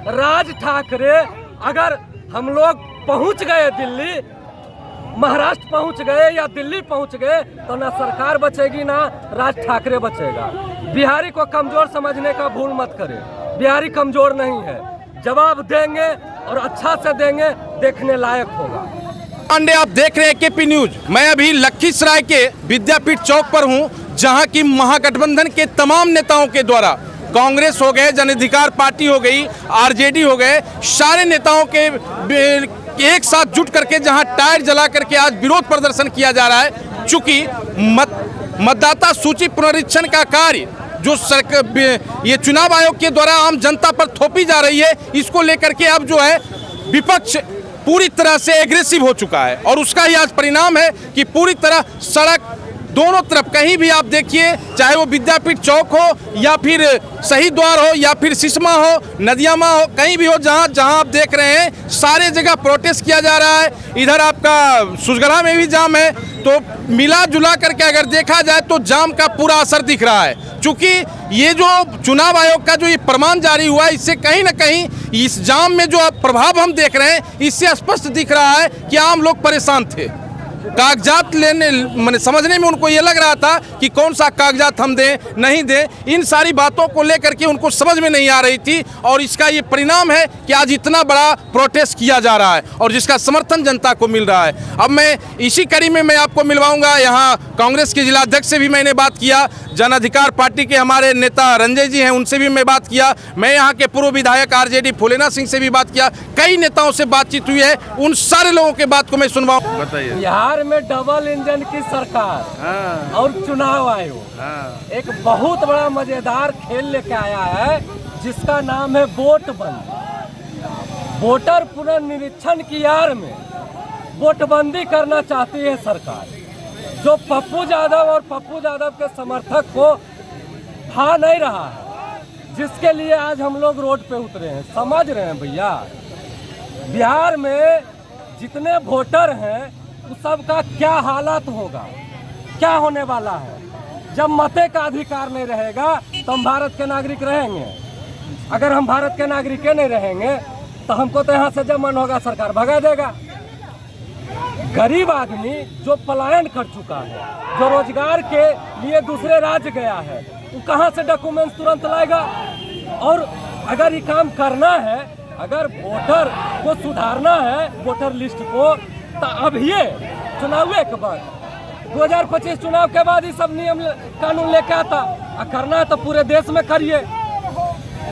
राज ठाकरे अगर हम लोग पहुंच गए दिल्ली, महाराष्ट्र पहुंच गए या दिल्ली पहुंच गए तो ना सरकार बचेगी ना राज ठाकरे बचेगा। बिहारी को कमजोर समझने का भूल मत करें, बिहारी कमजोर नहीं है, जवाब देंगे और अच्छा से देंगे, देखने लायक होगा। पांडे, आप देख रहे हैं केपी न्यूज। मैं अभी लखीसराय के विद्यापीठ चौक पर हूं, जहां की महागठबंधन के तमाम नेताओं के द्वारा, कांग्रेस हो गए, जन अधिकार पार्टी हो गई, आरजेडी हो गए, सारे नेताओं के एक साथ जुट करके जहां टायर जला करके आज विरोध प्रदर्शन किया जा रहा है। चूंकि मतदाता सूची पुनरीक्षण का कार्य जो ये चुनाव आयोग के द्वारा आम जनता पर थोपी जा रही है, इसको लेकर के अब जो है विपक्ष पूरी तरह से एग्रेसिव हो चुका है और उसका ही आज परिणाम है कि पूरी तरह सड़क दोनों तरफ कहीं भी आप देखिए, चाहे वो विद्यापीठ चौक हो या फिर शहीद द्वार हो या फिर सिसमा हो, नदियामा हो, कहीं भी हो, जहां जहां आप देख रहे हैं सारे जगह प्रोटेस्ट किया जा रहा है। इधर आपका सुसगढ़ा में भी जाम है। तो मिला जुला करके अगर देखा जाए तो जाम का पूरा असर दिख रहा है। चूंकि ये जो चुनाव आयोग का जो ये प्रमाण जारी हुआ है, इससे कहीं ना कहीं इस जाम में जो प्रभाव हम देख रहे हैं, इससे स्पष्ट दिख रहा है कि आम लोग परेशान थे। कागजात लेने मैंने समझने में उनको ये लग रहा था कि कौन सा कागजात हम दें नहीं दें, इन सारी बातों को लेकर के उनको समझ में नहीं आ रही थी और इसका ये परिणाम है कि आज इतना बड़ा प्रोटेस्ट किया जा रहा है और जिसका समर्थन जनता को मिल रहा है। अब मैं इसी कड़ी में मैं आपको मिलवाऊंगा, यहाँ कांग्रेस के जिलाध्यक्ष से भी मैंने बात किया, जन अधिकार पार्टी के हमारे नेता रंजय जी हैं, उनसे भी मैं बात किया, मैं यहाँ के पूर्व विधायक आरजेडी फूलेना सिंह से भी बात किया, कई नेताओं से बातचीत हुई है। उन सारे लोगों के बात को मैं सुनवाऊं। बताइए। बिहार में डबल इंजन की सरकार और चुनाव आयोग एक बहुत बड़ा मजेदार खेल लेके आया है, जिसका नाम है वोट बंदी। वोटर पुनर्निरीक्षण की आड़ में वोटबंदी करना चाहती है सरकार, जो पप्पू यादव और पप्पू यादव के समर्थक को भा नहीं रहा है, जिसके लिए आज हम लोग रोड पे उतरे हैं। समझ रहे हैं भैया, बिहार में जितने वोटर हैं उस सब का क्या हालत होगा, क्या होने वाला है। जब मते का अधिकार नहीं रहेगा तो हम भारत के नागरिक रहेंगे। अगर हम भारत के नागरिक नहीं रहेंगे तो हमको तो यहाँ से जब मन होगा सरकार भगा देगा। गरीब आदमी जो पलायन कर चुका है, जो रोजगार के लिए दूसरे राज्य गया है, वो कहाँ से डॉक्यूमेंट्स तुरंत लाएगा। और अगर ये काम करना है, अगर वोटर को सुधारना है, वोटर लिस्ट को, तो अब ये चुनाव के बाद 2025 चुनाव के बाद ही सब नियम कानून लेके आता। करना है तो पूरे देश में करिए।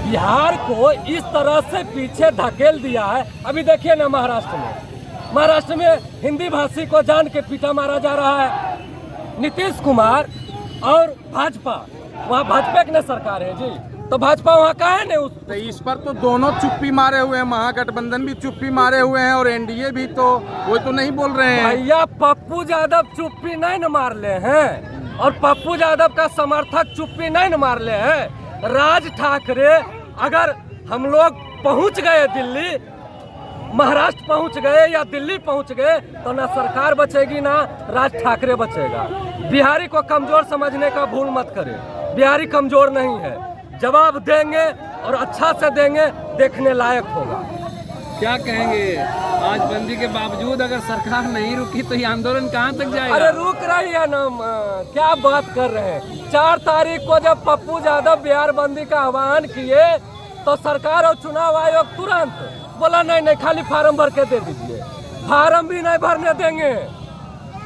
बिहार को इस तरह से पीछे धकेल दिया है। अभी देखिए ना, महाराष्ट्र में हिंदी भाषी को जान के पीटा मारा जा रहा है। नीतीश कुमार और भाजपा, वहाँ भाजपा की सरकार है जी, तो भाजपा वहाँ का है ना। तो इस पर तो दोनों चुप्पी मारे हुए हैं, महागठबंधन भी चुप्पी मारे हुए हैं और एनडीए भी, तो वो तो नहीं बोल रहे हैं। भैया पप्पू यादव चुप्पी नहीं न मार ले हैं और पप्पू यादव का समर्थक चुप्पी नहीं न मार ले हैं। राज ठाकरे अगर हम लोग पहुंच गए दिल्ली, महाराष्ट्र पहुंच गए या दिल्ली पहुंच गए तो ना सरकार बचेगी ना राज ठाकरे बचेगा। बिहारी को कमजोर समझने का भूल मत करें, बिहारी कमजोर नहीं है, जवाब देंगे और अच्छा से देंगे, देखने लायक होगा। क्या कहेंगे, आज बंदी के बावजूद अगर सरकार नहीं रुकी तो ये आंदोलन कहां तक जाएगा? अरे रुक रही है ना, क्या बात कर रहे हैं। 4 तारीख को जब पप्पू यादव बिहार बंदी का आह्वान किए तो सरकार और चुनाव आयोग तुरंत बोला नहीं, खाली फार्म भर के दे दीजिए। फार्म भी नहीं भरने देंगे,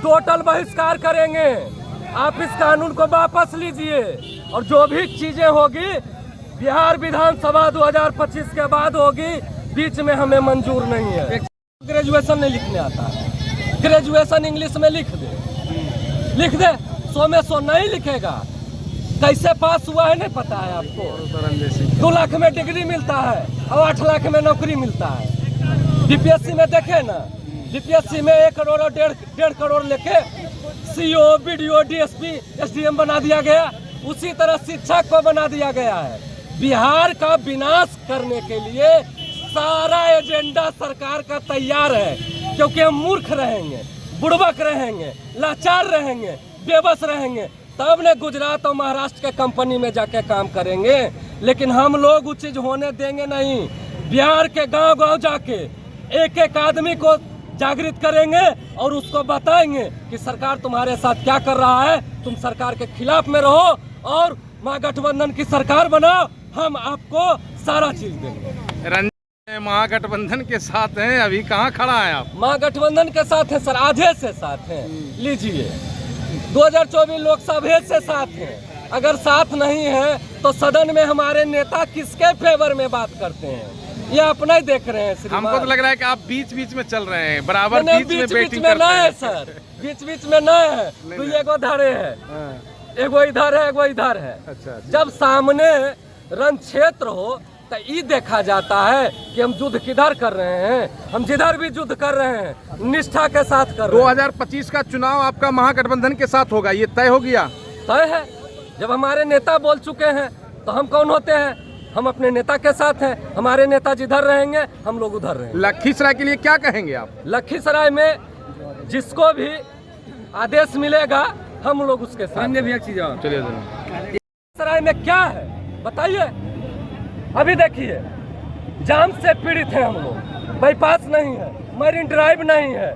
टोटल बहिष्कार करेंगे, आप इस कानून को वापस लीजिए और जो भी चीजें होगी बिहार विधानसभा 2025 के बाद होगी, बीच में हमें मंजूर नहीं है। ग्रेजुएशन नहीं लिखने आता है, ग्रेजुएशन इंग्लिश में लिख दे 100 में 100 नहीं लिखेगा। कैसे पास हुआ है नहीं पता है आपको। 2 लाख में डिग्री मिलता है और 8 लाख में नौकरी मिलता है। बीपीएससी में देखे ना, बीपीएससी में 1 करोड़ और 1.5 करोड़ लेके सीओ, बीडीओ, डीएसपी, एसडीएम बना दिया गया। उसी तरह शिक्षक को बना दिया गया है। बिहार का विनाश करने के लिए सारा एजेंडा सरकार का तैयार है, क्योंकि हम मूर्ख रहेंगे, बुड़बक रहेंगे, लाचार रहेंगे, बेबस रहेंगे, तब ने गुजरात और महाराष्ट्र के कंपनी में जाके काम करेंगे। लेकिन हम लोग वो चीज होने देंगे नहीं। बिहार के गांव गांव जाके एक एक आदमी को जागृत करेंगे और उसको बताएंगे कि सरकार तुम्हारे साथ क्या कर रहा है, तुम सरकार के खिलाफ में रहो और महागठबंधन की सरकार बनाओ, हम आपको सारा चीज देंगे। रंजन महागठबंधन के साथ हैं, अभी कहाँ खड़ा है आप? महागठबंधन के साथ है सर, आधे से साथ हैं। लीजिए 2024 लोकसभा से साथ हैं। अगर साथ नहीं है तो सदन में हमारे नेता किसके फेवर में बात करते हैं, ये अपना ही देख रहे हैं श्रीमान। हमको तो लग रहा है कि आप बीच बीच में चल रहे हैं, बराबर बीच में बैटिंग में करते ना है हैं। सर, बीच बीच में ना है, तो एगो धारे है, एगो इधर है, एगो इधर है। अच्छा। जब सामने रण क्षेत्र हो तो ये देखा जाता है कि हम युद्ध किधर कर रहे हैं, हम जिधर भी युद्ध कर रहे हैं निष्ठा के साथ कर रहे हैं। 2025 का चुनाव आपका महागठबंधन के साथ होगा, ये तय हो गया? तय है। जब हमारे नेता बोल चुके हैं तो हम कौन होते हैं, हम अपने नेता के साथ हैं। हमारे नेता जिधर रहेंगे हम लोग उधर रहेंगे। लखीसराय के लिए क्या कहेंगे आप? लखीसराय में जिसको भी आदेश मिलेगा हम लोग उसके साथ। चलिए लखीसराय में क्या है बताइए। अभी देखिए जाम से पीड़ित हैं हम लोग, बाईपास नहीं है, मरीन ड्राइव नहीं है,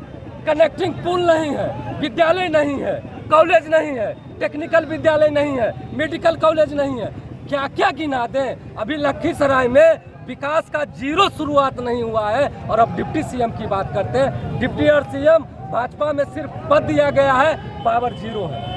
कनेक्टिंग पुल नहीं है, विद्यालय नहीं है, कॉलेज नहीं है, टेक्निकल विद्यालय नहीं है, मेडिकल कॉलेज नहीं है, क्या क्या गिना दें। अभी लखीसराय में विकास का जीरो शुरुआत नहीं हुआ है और अब डिप्टी सीएम की बात करते हैं। डिप्टी और सीएम भाजपा में सिर्फ पद दिया गया है, पावर जीरो है।